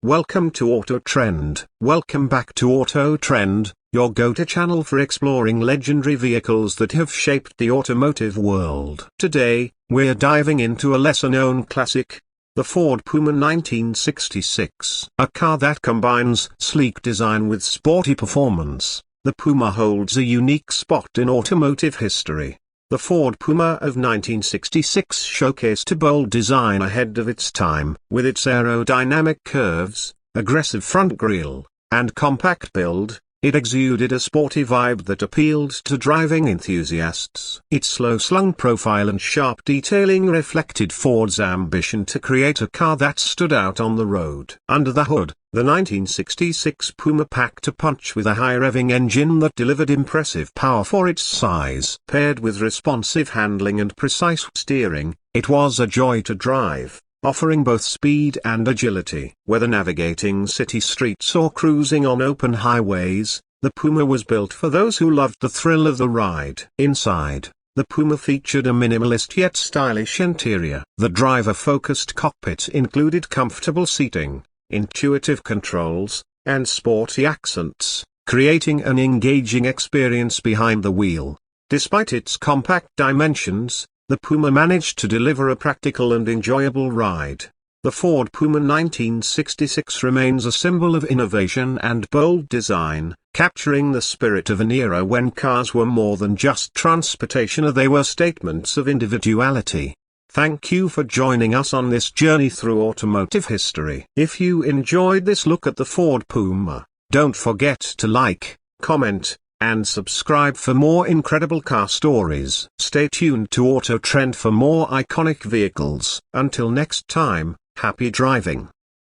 Welcome to Auto Trend. Welcome back to Auto Trend, your go-to channel for exploring legendary vehicles that have shaped the automotive world. Today, we're diving into a lesser-known classic, the Ford Puma 1966. A car that combines sleek design with sporty performance, the Puma holds a unique spot in automotive history. The Ford Puma of 1966 showcased a bold design ahead of its time. With its aerodynamic curves, aggressive front grille, and compact build, it exuded a sporty vibe that appealed to driving enthusiasts. Its slow-slung profile and sharp detailing reflected Ford's ambition to create a car that stood out on the road. Under the hood, the 1966 Puma packed a punch with a high-revving engine that delivered impressive power for its size. Paired with responsive handling and precise steering, it was a joy to drive, offering both speed and agility. Whether navigating city streets or cruising on open highways, the Puma was built for those who loved the thrill of the ride. Inside, the Puma featured a minimalist yet stylish interior. The driver-focused cockpit included comfortable seating, intuitive controls, and sporty accents, creating an engaging experience behind the wheel. Despite its compact dimensions, the Puma managed to deliver a practical and enjoyable ride. The Ford Puma 1966 remains a symbol of innovation and bold design, capturing the spirit of an era when cars were more than just transportation, they were statements of individuality. Thank you for joining us on this journey through automotive history. If you enjoyed this look at the Ford Puma, don't forget to like, comment, and subscribe for more incredible car stories. Stay tuned to Auto Trend for more iconic vehicles. Until next time, happy driving.